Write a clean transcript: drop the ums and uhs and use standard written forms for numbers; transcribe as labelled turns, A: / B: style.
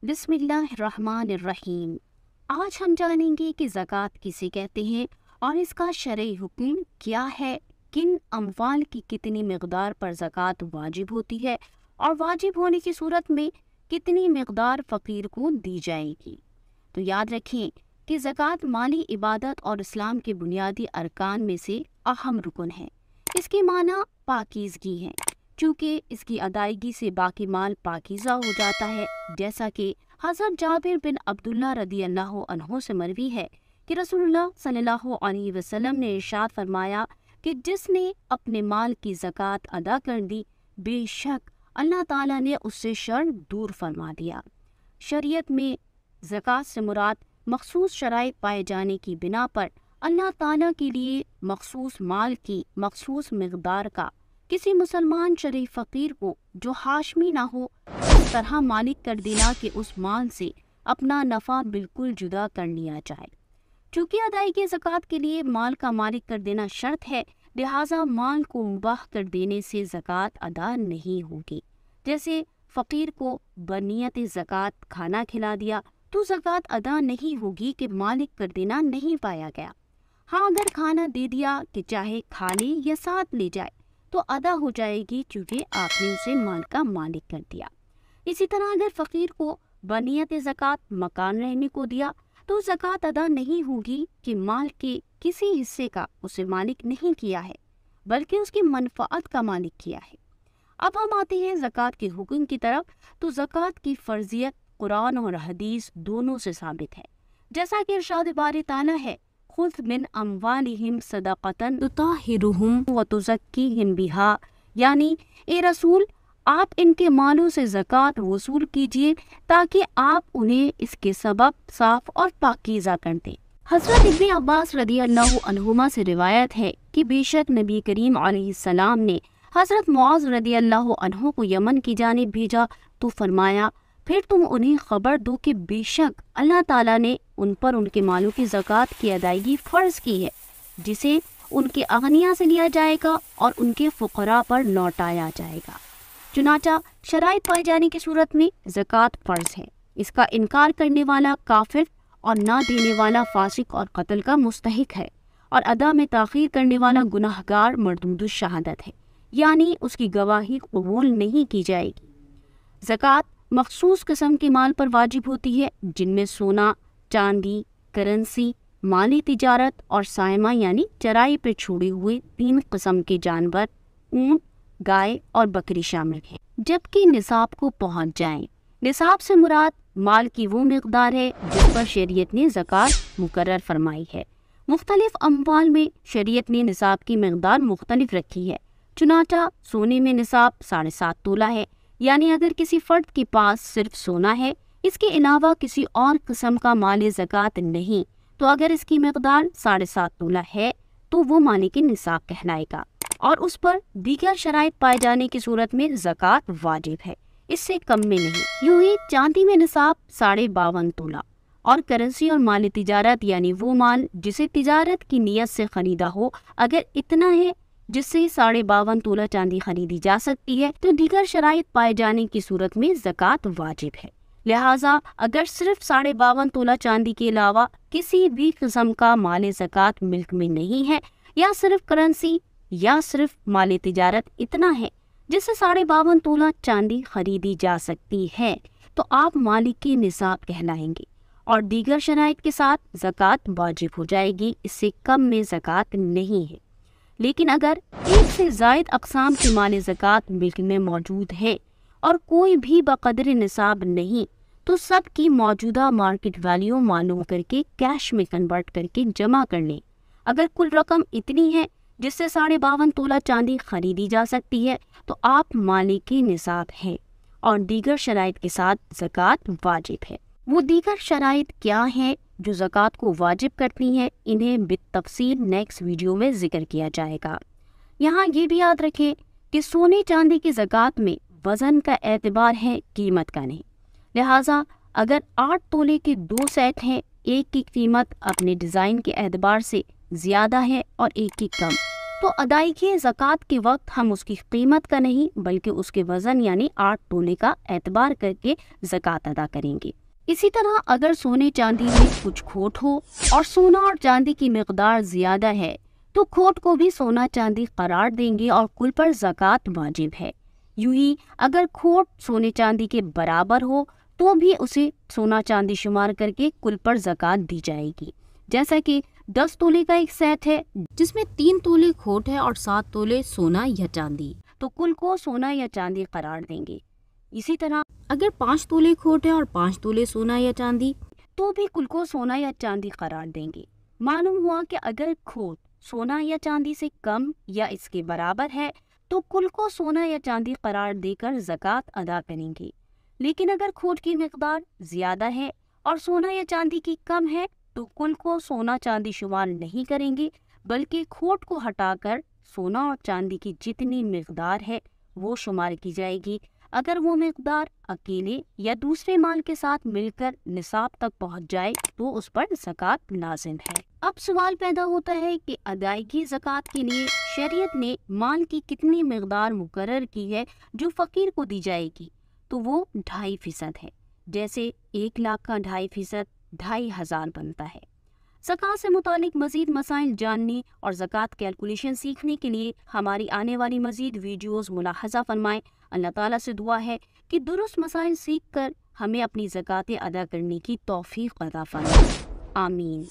A: बिस्मिल्लाहिर्रहमानिर्रहीम। आज हम जानेंगे कि ज़कात किसे कहते हैं और इसका शरई हुक्म क्या है, किन अमवाल की कितनी मिक़दार पर ज़कात वाजिब होती है और वाजिब होने की सूरत में कितनी मिक़दार फ़कीर को दी जाएगी। तो याद रखें कि ज़कात माली इबादत और इस्लाम के बुनियादी अरकान में से अहम रुकन है। इसकी माना पाकीज़गी है, चूँकि इसकी अदायगी से बाकी माल पाकीज़ा हो जाता है। जैसा कि हज़रत जाबिर बिन अब्दुल्ला रदियल्लाहु अन्हु से मरवी है कि रसूलुल्लाह सल्लल्लाहु अलैहि वसल्लम ने इरशाद फरमाया कि जिसने अपने माल की ज़कात अदा कर दी, बेशक अल्लाह ताला ने उससे शर दूर फरमा दिया। शरीयत में ज़कात से मुराद मखसूस शराइत पाए जाने की बिना पर अल्लाह ताला के लिए मखसूस माल की मखसूस मिक़दार का किसी मुसलमान शरीफ फ़कीर को जो हाशमी ना हो इस तरह मालिक कर देना कि उस माल से अपना नफ़ा बिल्कुल जुदा कर लिया जाए। चूँकि अदायगी ज़कात के लिए माल का मालिक कर देना शर्त है, लिहाजा माल को मुबाह कर देने से ज़कात अदा नहीं होगी। जैसे फ़कीर को बनियत ज़कात खाना खिला दिया तो ज़कात अदा नहीं होगी कि मालिक कर देना नहीं पाया गया। हाँ, अगर खाना दे दिया कि चाहे खा ले या साथ ले जाए तो अदा हो जाएगी, क्योंकि आपने उसे माल का मालिक कर दिया। इसी तरह अगर फ़कीर को बनियत ज़कात मकान रहने को दिया तो ज़कात अदा नहीं होगी कि माल के किसी हिस्से का उसे मालिक नहीं किया है, बल्कि उसकी मनफ़ाअत का मालिक किया है। अब हम आते हैं ज़कात के हुक्म की तरफ। तो ज़कात की फ़र्ज़ियत कुरान और हदीस दोनों से साबित है। जैसा कि इरशाद बारी ताला है, खुद मिन अम्वालिहिम सदक़तन तुताहिरुहुम व तुज़क्कीहिम बिहा, यानी ए रसूल आप इनके मालों से ज़कात वसूल कीजिए ताकि आप उन्हें इसके सबब साफ और पाकीज़ा कर दें। हज़रत इब्न अब्बास रदियल्लाहु अन्हुमा से रिवायत है कि बेशक नबी करीम अलैहिस्सलाम ने हज़रत मुआज़ रदियल्लाहु अन्हु को यमन की जानिब भेजा तो फरमाया, फिर तुम उन्हें खबर दो कि बेशक अल्लाह ताला ने उन पर उनके मालों की ज़कात की अदायगी फ़र्ज़ की है, जिसे उनके अगनिया से लिया जाएगा और उनके फ़ुक़रा पर लौटाया जाएगा। चुनाचा शराइत पाए जाने की सूरत में ज़कात फ़र्ज़ है। इसका इनकार करने वाला काफिर और ना देने वाला फासिक और कत्ल का मुस्तहिक है, और अदा में ताख़ीर करने वाला गुनाहगार मरदूदुश शहादत है, यानी उसकी गवाही कबूल नहीं की जाएगी। ज़कात मखसूस किस्म के माल पर वाजिब होती है, जिनमें सोना, चांदी, करेंसी, माली तिजारत और सायमा यानी चराई पर छोड़े हुए 3 किस्म के जानवर, ऊँट, गाय और बकरी शामिल हैं, जबकि निसाब को पहुँच जाएं। निसाब से मुराद माल की वो मिक़दार है जिस पर शरीयत ने ज़कात मुकर्रर फरमाई है। मुख्तलिफ अमवाल में शरीयत ने निसाब की मिक़दार मुख्तलिफ रखी है। चुनाचा सोने में निसाब 7.5 तोला है, यानी अगर किसी फ़र्द के पास सिर्फ सोना है, इसके अलावा किसी और किस्म का माल ज़कात नहीं, तो अगर इसकी मिक़दार 7.5 तोला है तो वो मालिक निसाब कहलाएगा और उस पर दीगर शराइत पाए जाने की सूरत में ज़कात वाजिब है, इससे कम में नहीं। यूँ ही चांदी में निसाब 52.5 तोला और करेंसी और माल तिजारत यानी वो माल जिसे तिजारत की नीयत से ख़रीदा हो, अगर इतना है जिससे 52.5 तोला चांदी खरीदी जा सकती है, तो दीगर शराइत पाए जाने की सूरत में ज़कात वाजिब है। लिहाजा अगर सिर्फ 52.5 तोला चांदी के अलावा किसी भी किस्म का माल ज़कात मिल्क में नहीं है, या सिर्फ करेंसी या सिर्फ माल तिजारत इतना है जिससे 52.5 तोला चांदी खरीदी जा सकती है, तो आप मालिक के निसाब कहलाएंगे और दीगर शराइत के साथ ज़कात वाजिब हो जाएगी, इससे कम में ज़कात नहीं है। लेकिन अगर एक से ज़ायद अक़साम की माल ज़कात मिल्क में मौजूद है और कोई भी बक़दर निसाब नहीं, तो सब की मौजूदा मार्केट वैल्यू मालूम करके कैश में कन्वर्ट करके जमा कर लें। अगर कुल रकम इतनी है जिससे 52.5 तोला चांदी खरीदी जा सकती है, तो आप मालिक निसाब हैं और दीगर शराइत के साथ ज़कात वाजिब है। वो दीगर शराइत क्या हैं जो ज़कात को वाजिब करती हैं, इन्हें बितफ़सील नेक्स्ट वीडियो में ज़िक्र किया जाएगा। यहाँ ये भी याद रखें कि सोने चांदी की ज़कात में वज़न का एतबार है, कीमत का नहीं। लिहाजा अगर 8 तोले के 2 सेट हैं, एक की कीमत अपने डिज़ाइन के एतबार से ज़्यादा है और एक की कम, تو ادائیگی زکوٰۃ کے وقت ہم اس کی قیمت کا نہیں بلکہ اس کے وزن یعنی 8 تولے کا اعتبار کر کے زکوٰۃ ادا کریں گے۔ اسی طرح اگر سونے چاندی میں کچھ کھوٹ ہو اور سونا اور چاندی کی مقدار زیادہ ہے تو کھوٹ کو بھی سونا چاندی قرار دیں گے اور کل پر زکوٰۃ واجب ہے۔ یوں ہی اگر کھوٹ سونے چاندی کے برابر ہو تو بھی اسے سونا چاندی شمار کر کے کل پر زکوٰۃ دی جائے گی۔ جیسا کہ 10 تولے کا ایک سیٹ ہے جس میں 3 تولے کھوٹ ہے اور 7 تولے سونا یا چاندی، تو کل کو سونا یا چاندی قرار دیں گے۔ اسی طرح اگر 5 تولے کھوٹ ہے اور 5 تولے سونا یا چاندی تو بھی کل کو سونا یا چاندی قرار دیں گے۔ معلوم ہوا کہ اگر کھوٹ سونا یا چاندی سے کم یا اس کے برابر ہے تو کل کو سونا یا چاندی قرار دے کر زکوٰۃ ادا کریں گے، لیکن اگر کھوٹ کی مقدار زیادہ ہے اور سونا یا چاندی کی کم ہے تو کل کو سونا چاندی شمار نہیں کریں گے بلکہ کھوٹ کو ہٹا کر سونا اور چاندی کی جتنی مقدار ہے وہ شمار کی جائے گی۔ اگر وہ مقدار اکیلے یا دوسرے مال کے ساتھ مل کر نصاب تک پہنچ جائے تو اس پر زکوٰۃ لازم ہے۔ اب سوال پیدا ہوتا ہے کہ ادائیگی زکوٰۃ کے لیے شریعت نے مال کی کتنی مقدار مقرر کی ہے جو فقیر کو دی جائے گی، تو وہ 2.5% ہے۔ جیسے 1 لاکھ کا 2.5% 2,500 بنتا ہے۔ زکوٰۃ سے متعلق مزید مسائل جاننے اور زکوٰۃ کیلکولیشن سیکھنے کے لیے ہماری آنے والی مزید ویڈیوز ملاحظہ فرمائیں۔ اللہ تعالیٰ سے دعا ہے کہ درست مسائل سیکھ کر ہمیں اپنی زکوٰۃ ادا کرنے کی توفیق عطا فرمائے۔ آمین۔